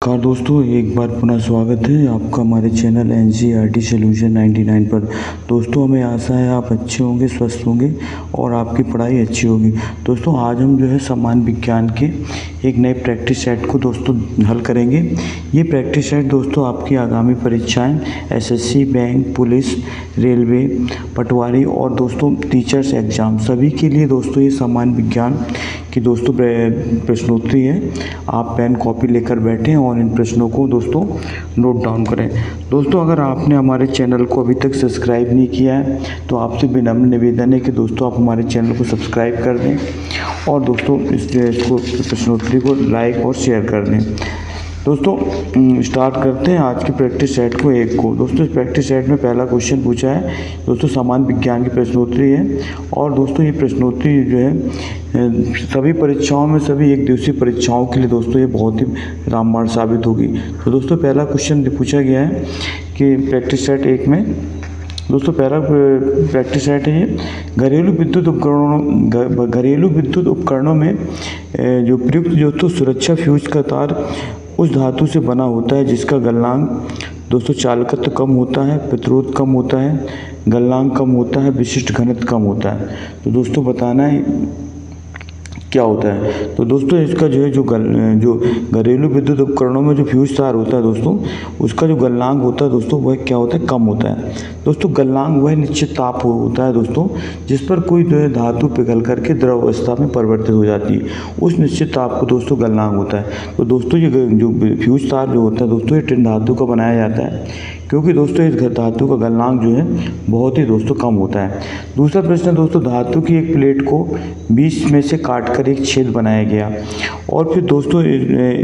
Car दोस्तों, एक बार पुनः स्वागत है आपका हमारे चैनल NCERT सॉल्यूशन 99 पर। दोस्तों, हमें आशा है आप अच्छे होंगे, स्वस्थ होंगे और आपकी पढ़ाई अच्छी होगी। दोस्तों, आज हम जो है सामान्य विज्ञान के एक नए प्रैक्टिस सेट को दोस्तों हल करेंगे। ये प्रैक्टिस सेट दोस्तों आपकी आगामी परीक्षाएं SSC, बैंक, पुलिस, रेलवे, पटवारी और दोस्तों टीचर्स एग्ज़ाम सभी के लिए दोस्तों ये सामान्य विज्ञान की दोस्तों प्रश्नोत्तरी है। आप पेन कॉपी लेकर बैठें और इन प्रश्नों को दोस्तों नोट डाउन करें। दोस्तों, अगर आपने हमारे चैनल को अभी तक सब्सक्राइब नहीं किया है तो आपसे विनम्र निवेदन है कि दोस्तों आप हमारे चैनल को सब्सक्राइब कर दें और दोस्तों इसको प्रश्नोत्तरी को लाइक और शेयर कर दें। दोस्तों, स्टार्ट करते हैं आज की प्रैक्टिस सेट को एक को। दोस्तों, इस प्रैक्टिस सेट में पहला क्वेश्चन पूछा है दोस्तों सामान्य विज्ञान की प्रश्नोत्तरी है और दोस्तों ये प्रश्नोत्तरी जो है सभी परीक्षाओं में, सभी एक दिवसीय परीक्षाओं के लिए दोस्तों ये बहुत ही रामबाण साबित होगी। तो दोस्तों पहला क्वेश्चन पूछा गया है कि प्रैक्टिस सेट एक में दोस्तों पहला प्रैक्टिस सेट है ये घरेलू विद्युत उपकरणों में जो प्रयुक्त दोस्तों सुरक्षा फ्यूज का तार उस धातु से बना होता है जिसका गलनांक दोस्तों चालकत्व कम होता है, प्रतिरोध कम होता है, गलनांक कम होता है, विशिष्ट घनत्व कम होता है। तो दोस्तों बताना है क्या होता है। तो दोस्तों इसका जो है जो घरेलू विद्युत उपकरणों में जो फ्यूज तार होता है दोस्तों उसका जो गलनांक होता है दोस्तों वह क्या होता है, कम होता है। दोस्तों गलनांक वह निश्चित ताप होता है दोस्तों जिस पर कोई जो है धातु पिघल करके द्रव अवस्था में परिवर्तित हो जाती है, उस निश्चित ताप को दोस्तों गलनांक होता है। तो दोस्तों ये जो फ्यूज तार जो होता है दोस्तों ये टिन धातु का बनाया जाता है क्योंकि दोस्तों इस धातु का गलनांक जो है बहुत ही दोस्तों कम होता है। दूसरा प्रश्न दोस्तों धातु की एक प्लेट को बीच में से काटकर एक छेद बनाया गया और फिर दोस्तों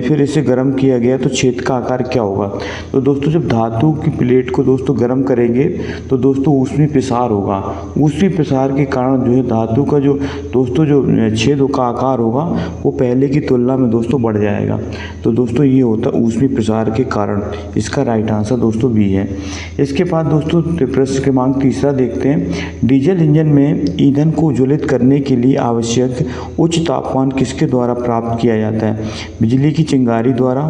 फिर इसे गर्म किया गया तो छेद का आकार क्या होगा। तो दोस्तों जब धातु की प्लेट को दोस्तों गर्म करेंगे तो दोस्तों ऊष्मीय प्रसार होगा। ऊष्मीय प्रसार के कारण जो है धातु का जो दोस्तों जो छेद का आकार होगा वो पहले की तुलना में दोस्तों बढ़ जाएगा। तो दोस्तों ये होता है ऊष्मीय प्रसार के कारण। इसका राइट आंसर दोस्तों बी है। इसके बाद दोस्तों प्रश्न क्रमांक तीसरा देखते हैं। डीजल इंजन में ईंधन को ज्वलित करने के लिए आवश्यक उच्च तापमान किसके द्वारा प्राप्त किया जाता है। बिजली की चिंगारी द्वारा,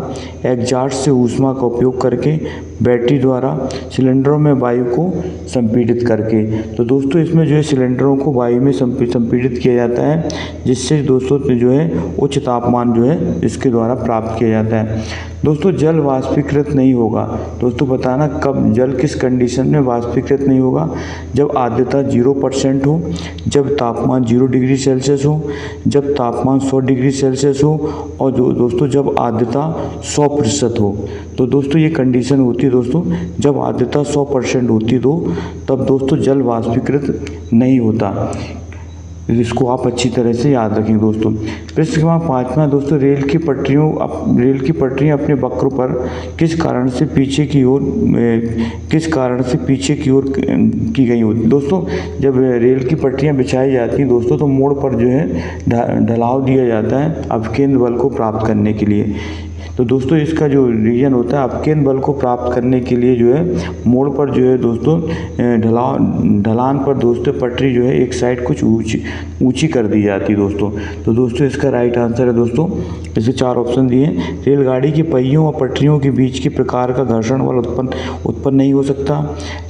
एग्जॉस्ट से ऊष्मा का उपयोग करके, बैटरी द्वारा, सिलेंडरों में वायु को संपीड़ित करके। तो दोस्तों इसमें जो है सिलेंडरों को वायु में संपीड़ित किया जाता है जिससे दोस्तों जो है उच्च तापमान जो है इसके द्वारा प्राप्त किया जाता है। दोस्तों जल वाष्पीकृत नहीं होगा। दोस्तों बताना कब जल किस कंडीशन में वाष्पीकृत नहीं होगा। जब आर्द्रता 0% हो, जब तापमान 0 डिग्री सेल्सियस हो, जब तापमान 100 डिग्री सेल्सियस हो और दोस्तों जब आर्द्रता 100% हो। तो दोस्तों ये कंडीशन होती है दोस्तों जब आर्द्रता 100% होती है तो तब दोस्तों जल वाष्पीकृत नहीं होता। इसको आप अच्छी तरह से याद रखेंगे दोस्तों। प्रश्न क्रमांक 5वां दोस्तों रेल की पटरियां अपने वक्र पर किस कारण से पीछे की ओर की गई होती। दोस्तों जब रेल की पटरियां बिछाई जाती हैं दोस्तों तो मोड़ पर जो है ढलाव दिया जाता है अपकेंद्र बल को प्राप्त करने के लिए। तो दोस्तों इसका जो रीजन होता है अपकेंद्र बल को प्राप्त करने के लिए जो है मोड़ पर जो है दोस्तों ढलान पर दोस्तों पटरी जो है एक साइड कुछ ऊंची कर दी जाती है दोस्तों। तो दोस्तों इसका राइट आंसर है दोस्तों इसके 4 ऑप्शन दिए। रेलगाड़ी के पहियों और पटरियों के बीच के प्रकार का घर्षण बल उत्पन्न नहीं हो सकता।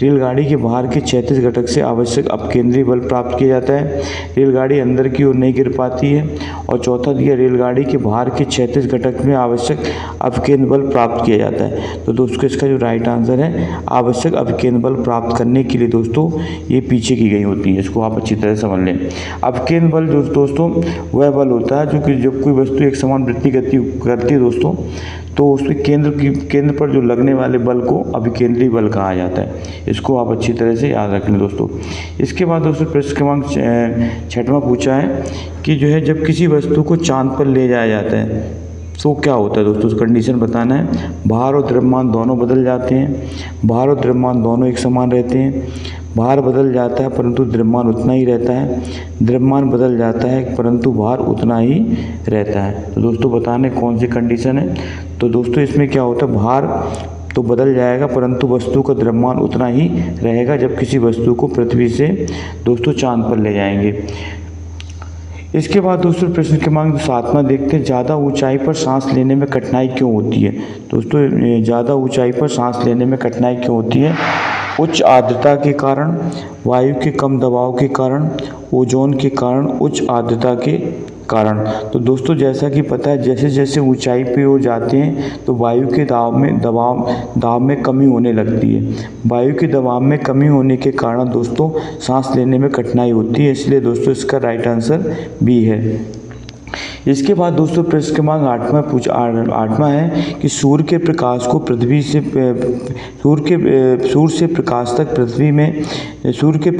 रेलगाड़ी के बाहर के क्षैतिज घटक से आवश्यक अपकेंद्रीय बल प्राप्त किया जाता है। रेलगाड़ी अंदर की ओर नहीं गिर पाती है। और चौथा दिया रेलगाड़ी के बाहर के क्षैतिज घटक में आवश्यक अपकेंद्र बल प्राप्त किया जाता है। तो दोस्तों इसका जो राइट आंसर है आवश्यक अपकेंद्र बल प्राप्त करने के लिए दोस्तों ये पीछे की गई होती है। इसको आप अच्छी तरह समझ लें। अपकेंद्र बल दोस्तों वह बल होता है जो कि जब कोई वस्तु एक समान वृत्तीय गति करती है दोस्तों तो उसके केंद्र पर जो लगने वाले बल को अभिकेंद्री बल कहा जाता है। इसको आप अच्छी तरह से याद रख लें दोस्तों। इसके बाद दोस्तों प्रश्न क्रमांक 6वां पूछा है कि जो है जब किसी वस्तु को चांद पर ले जाया जाता है तो क्या होता है दोस्तों, कंडीशन बताना है। भार और द्रव्यमान दोनों बदल जाते हैं, भार और द्रव्यमान दोनों एक समान रहते हैं, भार बदल जाता है परंतु द्रव्यमान उतना ही रहता है, द्रव्यमान बदल जाता है परंतु भार उतना ही रहता है। तो दोस्तों बताने कौन सी कंडीशन है। तो दोस्तों इसमें क्या होता है भार तो बदल जाएगा परंतु वस्तु का द्रव्यमान उतना ही रहेगा जब किसी वस्तु को पृथ्वी से दोस्तों चांद पर ले जाएंगे। इसके बाद दोस्तों प्रश्न क्रमांक 7वां देखते हैं, ज़्यादा ऊंचाई पर सांस लेने में कठिनाई क्यों होती है। दोस्तों ज़्यादा ऊंचाई पर सांस लेने में कठिनाई क्यों होती है? उच्च आर्द्रता के कारण, वायु के कम दबाव के कारण, ओजोन के कारण, उच्च आर्द्रता के कारण। तो दोस्तों जैसा कि पता है, जैसे जैसे ऊंचाई पे हो जाते हैं तो वायु के दाब में कमी होने लगती है। वायु के दबाव में कमी होने के कारण दोस्तों सांस लेने में कठिनाई होती है, इसलिए दोस्तों इसका राइट आंसर बी है। इसके बाद दोस्तों प्रश्न क्रमांक 8वां है कि सूर्य के प्रकाश को पृथ्वी से सूर्य से प्रकाश तक पृथ्वी में सूर्य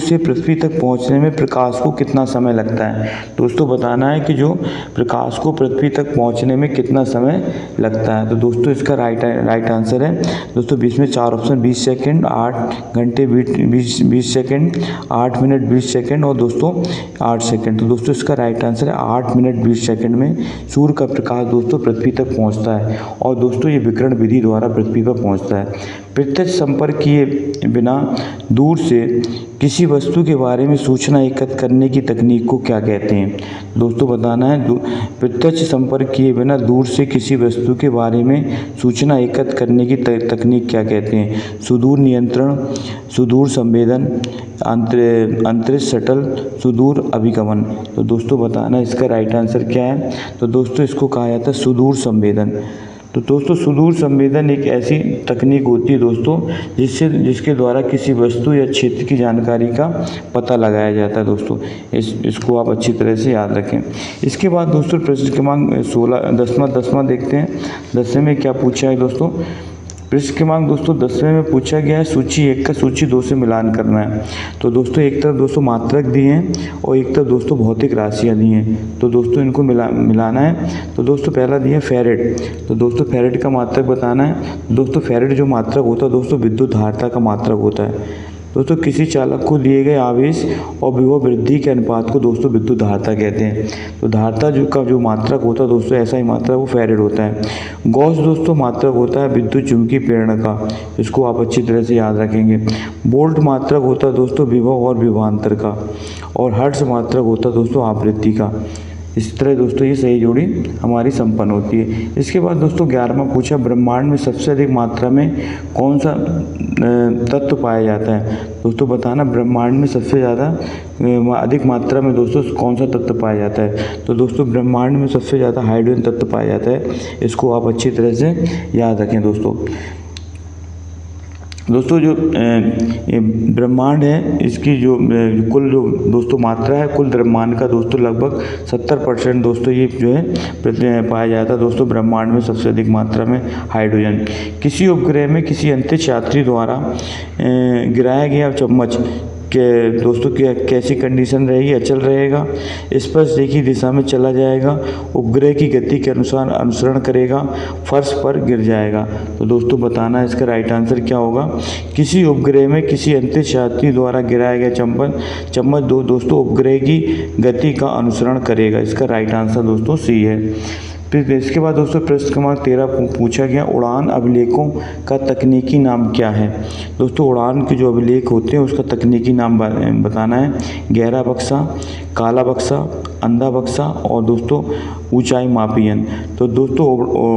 से पृथ्वी तक पहुंचने में प्रकाश को कितना समय लगता है। दोस्तों बताना है कि जो प्रकाश को पृथ्वी तक पहुंचने में कितना समय लगता है। तो दोस्तों इसका राइट आंसर है दोस्तों 20 में 4 ऑप्शन, 20 सेकेंड, 8 घंटे 20 सेकेंड, 8 मिनट 20 सेकेंड और दोस्तों 8 सेकेंड। तो दोस्तों इसका राइट आंसर है 8 मिनट 20 सेकेंड में सूर्य का प्रकाश दोस्तों पृथ्वी तक पहुंचता है और दोस्तों ये विकिरण विधि द्वारा पृथ्वी पर पहुंचता है। प्रत्यक्ष संपर्क किए बिना दूर से किसी वस्तु के बारे में सूचना एकत्र करने की तकनीक को क्या कहते हैं। दोस्तों बताना है प्रत्यक्ष संपर्क किए बिना दूर से किसी वस्तु के बारे में सूचना एकत्र करने की तकनीक क्या कहते हैं। सुदूर नियंत्रण, सुदूर संवेदन, अंतरिक्ष शटल, सुदूर अभिगमन। तो दोस्तों बताना इसका राइट आंसर क्या है। तो दोस्तों इसको कहा जाता है सुदूर संवेदन। तो दोस्तों सुदूर संवेदन एक ऐसी तकनीक होती है दोस्तों जिसके द्वारा किसी वस्तु या क्षेत्र की जानकारी का पता लगाया जाता है। दोस्तों इसको आप अच्छी तरह से याद रखें। इसके बाद दोस्तों प्रश्न क्रमांक 10वां देखते हैं। 10वें में क्या पूछा है दोस्तों। प्रश्न क्रमांक दोस्तों 10वें में पूछा गया है सूची 1 का सूची 2 से मिलान करना है। तो दोस्तों एक तरफ दोस्तों मात्रक दिए हैं और एक तरफ दोस्तों भौतिक राशियाँ दी हैं। तो दोस्तों इनको मिलाना है। तो दोस्तों पहला दिया है फेरेट। तो दोस्तों फेरेट का मात्रक बताना है। दोस्तों फेरेट जो मात्रक होता है दोस्तों विद्युत धारिता का मात्रक होता है। दोस्तों किसी चालक को दिए गए आवेश और विभव वृद्धि के अनुपात को दोस्तों विद्युत धारिता कहते हैं। तो धारिता जो मात्रक होता है दोस्तों ऐसा ही मात्रक वो फेरेट होता है। गॉस दोस्तों मात्रक होता है विद्युत चुंबकीय प्रेरण का, इसको आप अच्छी तरह से याद रखेंगे। वोल्ट मात्रक होता है दोस्तों विभव और विभवांतर का, और हर्ट्ज मात्रक होता है दोस्तों आवृत्ति का। इस तरह दोस्तों ये सही जोड़ी हमारी संपन्न होती है। इसके बाद दोस्तों 11वां पूछा ब्रह्मांड में सबसे अधिक मात्रा में कौन सा तत्व पाया जाता है। दोस्तों बताना ब्रह्मांड में सबसे ज़्यादा अधिक मात्रा में दोस्तों कौन सा तत्व पाया जाता है। तो दोस्तों ब्रह्मांड में सबसे ज़्यादा हाइड्रोजन तत्व पाया जाता है, इसको आप अच्छी तरह से याद रखें। दोस्तों जो ब्रह्मांड है इसकी जो कुल जो दोस्तों मात्रा है कुल ब्रह्मांड का दोस्तों लगभग 70% दोस्तों ये जो है पाया जाता है दोस्तों ब्रह्मांड में सबसे अधिक मात्रा में हाइड्रोजन। किसी उपग्रह में किसी अंतरिक्ष यात्री द्वारा गिराया गया चम्मच के दोस्तों कैसी कंडीशन रहेगी, अचल रहेगा, स्पर्श रेखी दिशा में चला जाएगा, उपग्रह की गति के अनुसार अनुसरण करेगा, फर्श पर गिर जाएगा। तो दोस्तों बताना इसका राइट आंसर क्या होगा। किसी उपग्रह में किसी अंतरिक्ष यात्री द्वारा गिराया गया चम्मच दोस्तों उपग्रह की गति का अनुसरण करेगा, इसका राइट आंसर दोस्तों सी है। फिर इसके बाद दोस्तों प्रश्न क्रमांक 13 पूछा गया उड़ान अभिलेखों का तकनीकी नाम क्या है। दोस्तों उड़ान के जो अभिलेख होते हैं उसका तकनीकी नाम बताना है। गहरा बक्सा, काला बक्सा, अंधा बक्सा और दोस्तों ऊंचाई मापी यंत्र। तो दोस्तों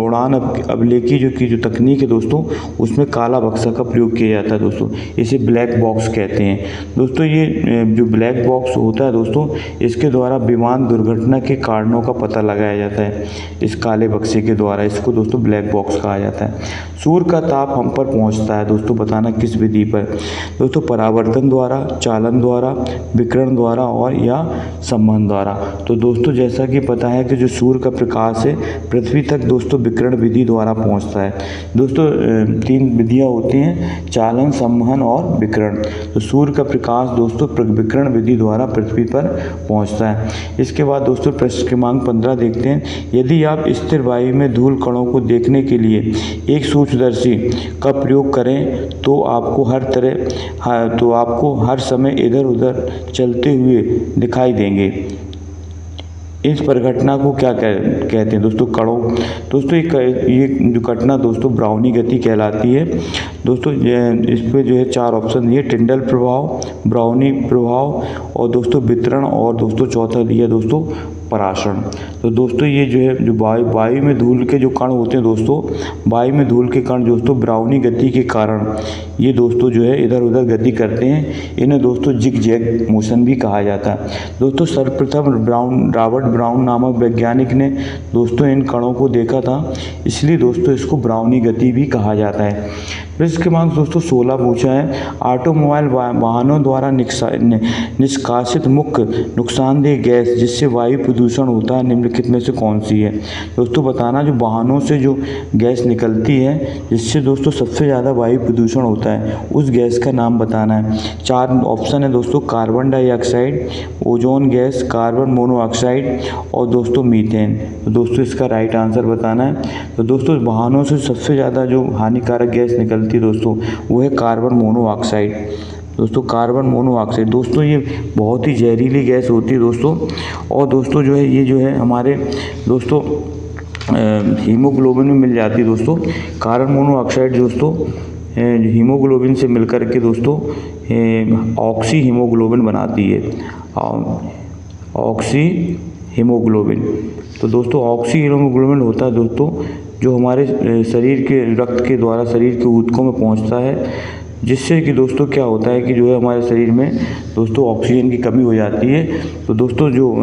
उड़ान अभिलेखी जो तकनीक है दोस्तों उसमें काला बक्सा का प्रयोग किया जाता है दोस्तों, इसे ब्लैक बॉक्स कहते हैं। दोस्तों ये जो ब्लैक बॉक्स होता है दोस्तों इसके द्वारा विमान दुर्घटना के कारणों का पता लगाया जाता है इस काले बक्से के द्वारा, इसको दोस्तों ब्लैक बॉक्स कहा जाता है। सूर्य का ताप हम पर पहुंचता है दोस्तों बताना किस विधि पर। दोस्तों परावर्तन द्वारा, चालन द्वारा, विकिरण द्वारा और या संवहन द्वारा। तो दोस्तों जैसा कि पता है कि जो सूर्य का प्रकाश है पृथ्वी तक दोस्तों विकिरण विधि द्वारा पहुंचता है। दोस्तों 3 विधियां होती हैं, चालन, संवहन और विकिरण। तो सूर्य का प्रकाश दोस्तों विकिरण विधि द्वारा पृथ्वी पर पहुंचता है। इसके बाद दोस्तों प्रश्न क्रमांक 15 देखते हैं। यदि आप स्थिर वायु में धूल कणों को देखने के लिए एक सूक्ष्मदर्शी का प्रयोग करें तो आपको हर समय इधर उधर चलते हुए दिखाई देंगे। इस परिघटना को क्या कहते हैं दोस्तों? कणों। दोस्तों ये जो घटना दोस्तों ब्राउनी गति कहलाती है। दोस्तों इस पे जो है 4 ऑप्शन दिए, टिंडल प्रभाव, ब्राउनी प्रभाव और दोस्तों वितरण, और दोस्तों चौथा दिया दोस्तों परासरण। तो दोस्तों ये जो है जो वायु में धूल के जो कण होते हैं दोस्तों, वायु में धूल के कण दोस्तों ब्राउनी गति के कारण ये दोस्तों जो है इधर उधर गति करते हैं। इन्हें दोस्तों जिग जैग मोशन भी कहा जाता है। दोस्तों सर्वप्रथम रॉबर्ट ब्राउन नामक वैज्ञानिक ने दोस्तों इन कणों को देखा था, इसलिए दोस्तों इसको ब्राउनी गति भी कहा जाता है। फिर इसके बाद दोस्तों 16 पूछा है, ऑटोमोबाइल वाहनों द्वारा निष्कासित मुख्य नुकसानदेह गैस जिससे वायु प्रदूषण होता है निम्नलिखित में से कौन सी है? दोस्तों बताना, जो वाहनों से जो गैस निकलती है जिससे दोस्तों सबसे ज़्यादा वायु प्रदूषण होता है, उस गैस का नाम बताना है। 4 ऑप्शन है दोस्तों, carbon dioxide, ozone gas, carbon monoxide और दोस्तों मीथेन। तो दोस्तों इसका राइट आंसर बताना है। तो दोस्तों वाहनों से सबसे ज़्यादा जो हानिकारक गैस निकलती है दोस्तों वो है कार्बन मोनोऑक्साइड। दोस्तों कार्बन मोनोऑक्साइड दोस्तों ये बहुत ही जहरीली गैस होती है दोस्तों। और दोस्तों जो है ये जो है हमारे दोस्तों हीमोग्लोबिन में मिल जाती है दोस्तों। कार्बन मोनोऑक्साइड दोस्तों हीमोग्लोबिन से मिलकर के दोस्तों ऑक्सी हीमोग्लोबिन बनाती है, ऑक्सी हीमोग्लोबिन। तो दोस्तों ऑक्सी हीमोग्लोबिन होता है दोस्तों जो हमारे शरीर के रक्त के द्वारा शरीर के ऊतकों में पहुंचता है, जिससे कि दोस्तों क्या होता है कि जो है हमारे शरीर में दोस्तों ऑक्सीजन की कमी हो जाती है। तो दोस्तों जो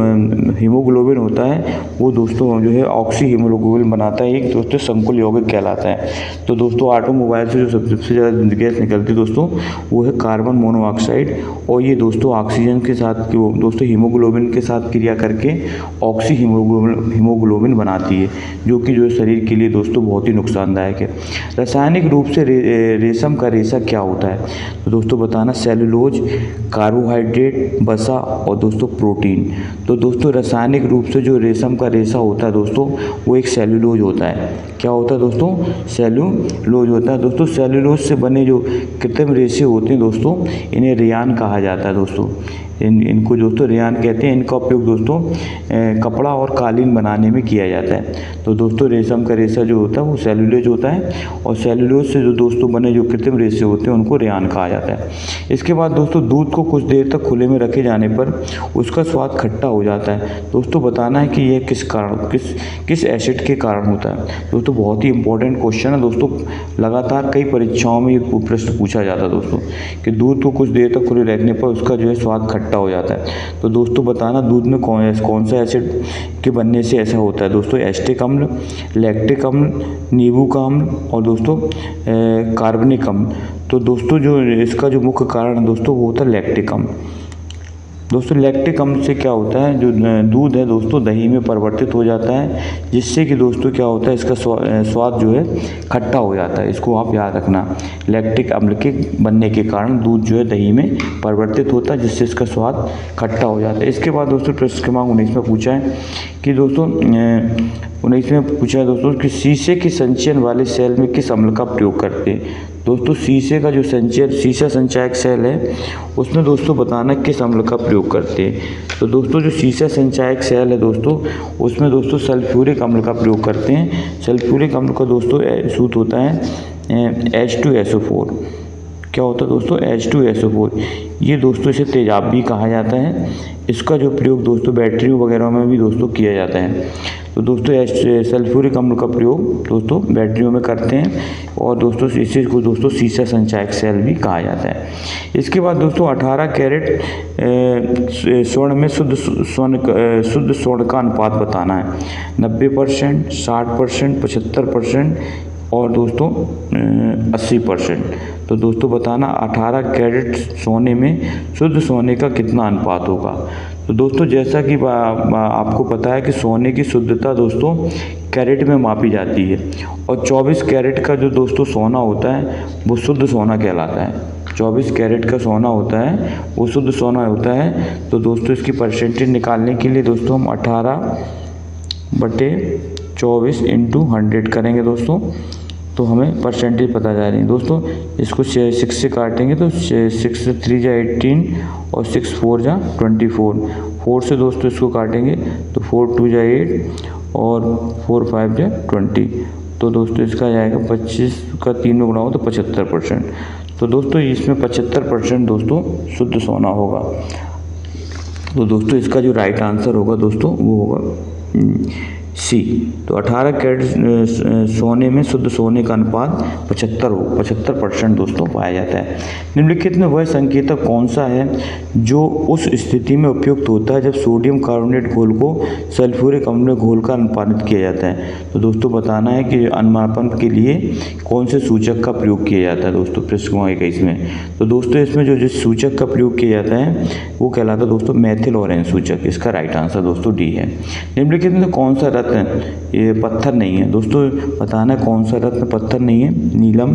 हीमोग्लोबिन होता है वो दोस्तों जो है ऑक्सी हीमोग्लोबिन बनाता है, एक दोस्तों संकुल यौगिक कहलाता है। तो दोस्तों ऑटोमोबाइल से जो सबसे ज़्यादा गैस निकलती है दोस्तों वो है कार्बन मोनोऑक्साइड, और ये दोस्तों ऑक्सीजन के साथ दोस्तों हीमोग्लोबिन के साथ क्रिया करके ऑक्सी हीमोग्लोबिन बनाती है, जो कि जो शरीर के लिए दोस्तों बहुत ही नुकसानदायक है। रासायनिक रूप से रेशम का रेशा क्या होता है? तो दोस्तों बताना, सेलुलोज, कार्बोहाइड्रेट, वसा और दोस्तों प्रोटीन। तो दोस्तों रासायनिक रूप से जो रेशम का रेशा होता है दोस्तों वो एक सेलुलोज होता है। क्या होता है दोस्तों? सेलुलोज होता है दोस्तों। सेलुलोज से बने जो कृत्रिम रेशे होते हैं दोस्तों इन्हें रेयान कहा जाता है दोस्तों। इनको दोस्तों रेयान कहते हैं। इनका उपयोग दोस्तों कपड़ा और कालीन बनाने में किया जाता है। तो दोस्तों रेशम का रेशा जो होता है वो सेलुलोज होता है, और सेलुलोज से जो दोस्तों बने जो कृत्रिम रेशे होते हैं उनको रेयान कहा जाता है। इसके बाद दोस्तों दूध को कुछ देर तक खुले में रखे जाने पर उसका स्वाद खट्टा हो जाता है। दोस्तों बताना है कि यह किस एसिड के कारण होता है। दोस्तों बहुत ही इंपॉर्टेंट क्वेश्चन है दोस्तों, लगातार कई परीक्षाओं में ये प्रश्न पूछा जाता है दोस्तों कि दूध को कुछ देर तक खुले रखने पर उसका जो है स्वाद खट्टा हो जाता है। तो दोस्तों बताना दूध में कौन सा एसिड के बनने से ऐसा होता है? दोस्तों एस्टिक अम्ल, लैक्टिक अम्ल, नींबू का अम्ल और दोस्तों कार्बनिक अम्ल। तो दोस्तों जो इसका जो मुख्य कारण है दोस्तों वो होता है लैक्टिक अम्ल। दोस्तों लैक्टिक अम्ल से क्या होता है, जो दूध है दोस्तों दही में परिवर्तित हो जाता है, जिससे कि दोस्तों क्या होता है इसका स्वाद जो है खट्टा हो जाता है। इसको आप याद रखना, लैक्टिक अम्ल के बनने के कारण दूध जो है दही में परिवर्तित होता है, जिससे इसका स्वाद खट्टा हो जाता है। इसके बाद दोस्तों प्रश्न क्रमांक 19 में पूछा है कि दोस्तों 19 में पूछा है दोस्तों कि शीशे के संचयन वाले सेल में किस अम्ल का प्रयोग करते हैं? दोस्तों शीशे का जो शीशा संचायक सेल है उसमें दोस्तों बताना किस अम्ल का प्रयोग करते हैं। तो दोस्तों जो शीशा संचायक सेल है दोस्तों उसमें दोस्तों सल्फ्यूरिक अम्ल का प्रयोग करते हैं। सल्फ्यूरिक अम्ल का दोस्तों सूत्र होता है H2SO4। क्या होता है दोस्तों? H2SO4। ये दोस्तों इसे तेजाब भी कहा जाता है। इसका जो प्रयोग दोस्तों बैटरियों वगैरह में भी दोस्तों किया जाता है। तो दोस्तों सल्फ्यूरिक अम्ल का प्रयोग दोस्तों बैटरियों में करते हैं, और दोस्तों इसी को दोस्तों शीशा संचायक सेल भी कहा जाता है। इसके बाद दोस्तों 18 कैरेट स्वर्ण में शुद्ध स्वर्ण का अनुपात बताना है। 90%, 60%, 75% और दोस्तों 80%। तो दोस्तों बताना 18 कैरेट सोने में शुद्ध सोने का कितना अनुपात होगा। तो दोस्तों जैसा कि आपको पता है कि सोने की शुद्धता दोस्तों कैरेट में मापी जाती है, और 24 कैरेट का जो दोस्तों सोना होता है वो शुद्ध सोना कहलाता है। 24 कैरेट का सोना होता है वो शुद्ध सोना होता है। तो दोस्तों इसकी परसेंटेज निकालने के लिए दोस्तों हम 18/24 × 100 करेंगे दोस्तों। तो हमें परसेंटेज पता जा रही है दोस्तों। इसको 6 से काटेंगे तो 6 से 3 जा 18 और 6 4 जा 24। 4 से दोस्तों इसको काटेंगे तो 4 2 जा 8 और 4 5 जा 20। तो दोस्तों इसका आ जाएगा 25 का 3 में गुणा हो तो 75%। तो दोस्तों इसमें 75% दोस्तों शुद्ध सोना होगा। तो दोस्तों इसका जो राइट आंसर होगा दोस्तों वो होगा सी। तो 18 कैरेट सोने में शुद्ध सोने का अनुपात 75% दोस्तों पाया जाता है। निम्नलिखित में वह संकेतक कौन सा है जो उस स्थिति में उपयुक्त होता है जब सोडियम कार्बोनेट घोल को सल्फ्यूरिक अम्ल घोल का अनुपानित किया जाता है। तो दोस्तों बताना है कि अनुमापन के लिए कौन से सूचक का प्रयोग किया जाता है दोस्तों पृष्ठ 21 में। तो दोस्तों इसमें जो जिस सूचक का प्रयोग किया जाता है वो कहलाता है दोस्तों मेथिल ऑरेंज सूचक। इसका राइट आंसर दोस्तों डी है। निम्नलिखित में कौन सा रत्न ये पत्थर नहीं है दोस्तों, बताना कौन सा रत्न पत्थर नहीं है। नीलम,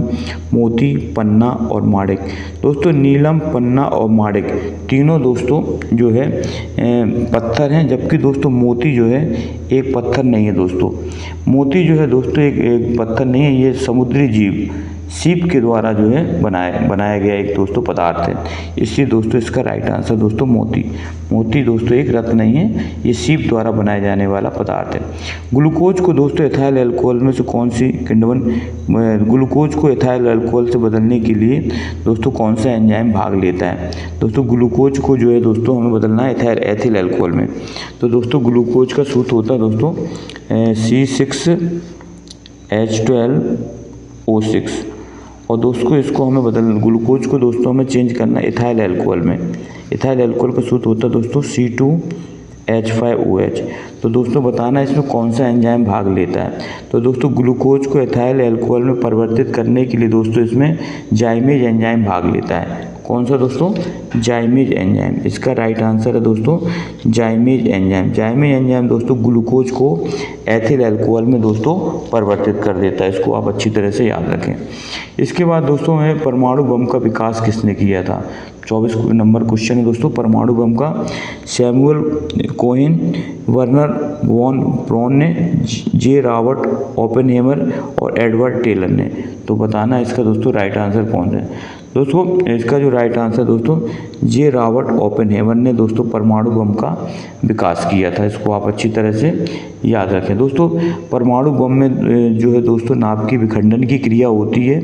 मोती, पन्ना और माणिक। दोस्तों नीलम, पन्ना और माणिक तीनों दोस्तों जो है पत्थर हैं, जबकि दोस्तों मोती जो है एक पत्थर नहीं है दोस्तों। मोती जो है दोस्तों एक पत्थर नहीं है, ये समुद्री जीव सीप के द्वारा जो है बनाया गया एक दोस्तों पदार्थ है। इसलिए दोस्तों इसका राइट आंसर दोस्तों मोती दोस्तों एक रत्न नहीं है, ये सीप द्वारा बनाया जाने वाला पदार्थ है। ग्लूकोज को दोस्तों एथाइल अल्कोहल में से कौन सी किण्वन ग्लूकोज को एथाइल अल्कोहल से बदलने के लिए दोस्तों कौन सा एंजाइम भाग लेता है। दोस्तों ग्लूकोज को जो है दोस्तों हमें बदलना है एथिल अल्कोहल में। तो दोस्तों ग्लूकोज का सूत्र होता है दोस्तों C6H12O6 और दोस्तों इसको हमें ग्लूकोज को दोस्तों हमें चेंज करना है एथाइल अल्कोहल में। एथाइल अल्कोहल का सूत्र होता है दोस्तों C2H5OH। तो दोस्तों बताना है इसमें कौन सा एंजाइम भाग लेता है। तो दोस्तों ग्लूकोज को एथाइल अल्कोहल में परिवर्तित करने के लिए दोस्तों इसमें जाइमेज एंजाइम भाग लेता है। कौन सा दोस्तों? जाइमेज एंजाइम। इसका राइट आंसर है दोस्तों जाइमेज एंजाइम। जाइमेज एंजाइम दोस्तों ग्लूकोज को एथिल अल्कोहल में दोस्तों परिवर्तित कर देता है। इसको आप अच्छी तरह से याद रखें। इसके बाद दोस्तों है परमाणु बम का विकास किसने किया था। 24 नंबर क्वेश्चन है दोस्तों परमाणु बम का। Samuel Cohen, Werner von Braun ने, जे रॉबर्ट ओपेनहेमर और एडवर्ड टेलर ने। तो बताना इसका दोस्तों राइट आंसर कौन है। दोस्तों इसका जो राइट आंसर दोस्तों जे रॉबर्ट ओपेनहेमर ने दोस्तों परमाणु बम का विकास किया था। इसको आप अच्छी तरह से याद रखें। दोस्तों परमाणु बम में जो है दोस्तों नाभिक की विखंडन की क्रिया होती है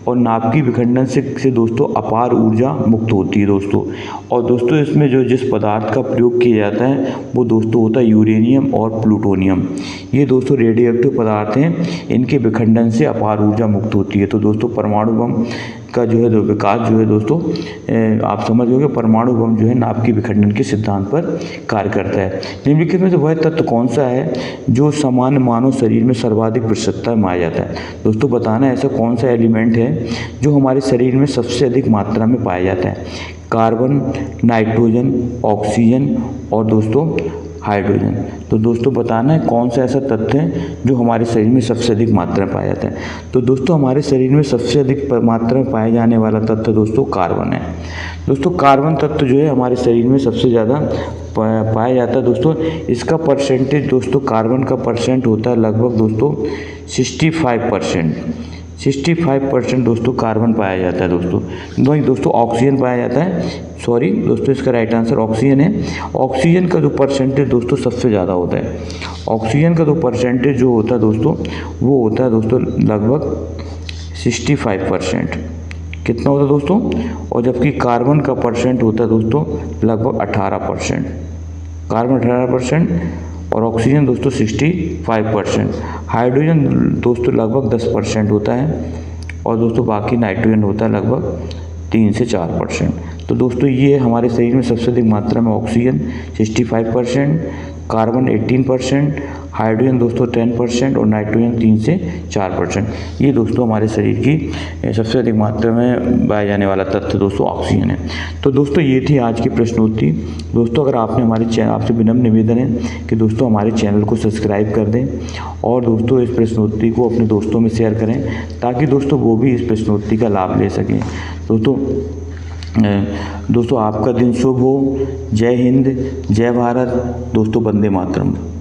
और नाभिक की विखंडन से दोस्तों अपार ऊर्जा मुक्त होती है दोस्तों। और दोस्तों इसमें जो जिस पदार्थ का प्रयोग किया जाता है वो दोस्तों होता है यूरेनियम और प्लूटोनियम। ये दोस्तों रेडियोएक्टिव पदार्थ हैं, इनके विखंडन से अपार ऊर्जा मुक्त होती है। तो दोस्तों परमाणु बम का जो है विकास जो है दोस्तों आप समझ गए परमाणु बम जो है नाभिक की विखंडन के सिद्धांत पर कार्य करता है। निम्नलिखित में से वह तत्व कौन सा है जो सामान्य मानव शरीर में सर्वाधिक प्रतिशतता में पाया जाता है। दोस्तों बताना ऐसा कौन सा एलिमेंट है जो हमारे शरीर में सबसे अधिक मात्रा में पाया जाता है। कार्बन, नाइट्रोजन, ऑक्सीजन और दोस्तों हाइड्रोजन। तो दोस्तों बताना है कौन सा ऐसा तत्व है जो हमारे शरीर में सबसे अधिक मात्रा में पाया जाता है। तो दोस्तों हमारे शरीर में सबसे अधिक मात्रा में पाया जाने वाला तत्व दोस्तों कार्बन है। दोस्तों कार्बन तत्व जो है हमारे शरीर में सबसे ज़्यादा पाया जाता है दोस्तों। इसका परसेंटेज दोस्तों कार्बन का परसेंट होता है लगभग दोस्तों 65% दोस्तों कार्बन पाया जाता है दोस्तों। वहीं दोस्तों ऑक्सीजन पाया जाता है। सॉरी दोस्तों इसका राइट आंसर ऑक्सीजन है। ऑक्सीजन का जो परसेंटेज दोस्तों सबसे ज़्यादा होता है। ऑक्सीजन का जो परसेंटेज जो होता है दोस्तों वो होता है दोस्तों लगभग 65%। कितना होता है दोस्तों? और जबकि कार्बन का परसेंट होता है दोस्तों लगभग 18%। कार्बन 18% और ऑक्सीजन दोस्तों 65%। हाइड्रोजन दोस्तों लगभग 10% होता है और दोस्तों बाकी नाइट्रोजन होता है लगभग 3 से 4%। तो दोस्तों ये हमारे शरीर में सबसे अधिक मात्रा में ऑक्सीजन 65%, कार्बन 18%, हाइड्रोजन दोस्तों 10% और नाइट्रोजन 3 से 4%। ये दोस्तों हमारे शरीर की सबसे अधिक मात्रा में पाया जाने वाला तत्व दोस्तों ऑक्सीजन है। तो दोस्तों ये थी आज की प्रश्नोत्तरी। दोस्तों अगर आपने हमारे चैनल, आपसे विनम्र निवेदन है कि दोस्तों हमारे चैनल को सब्सक्राइब कर दें और दोस्तों इस प्रश्नोत्तरी को अपने दोस्तों में शेयर करें ताकि दोस्तों वो भी इस प्रश्नोत्तरी का लाभ ले सकें। दोस्तों आपका दिन शुभ हो। जय हिंद, जय भारत दोस्तों, वंदे मातरम।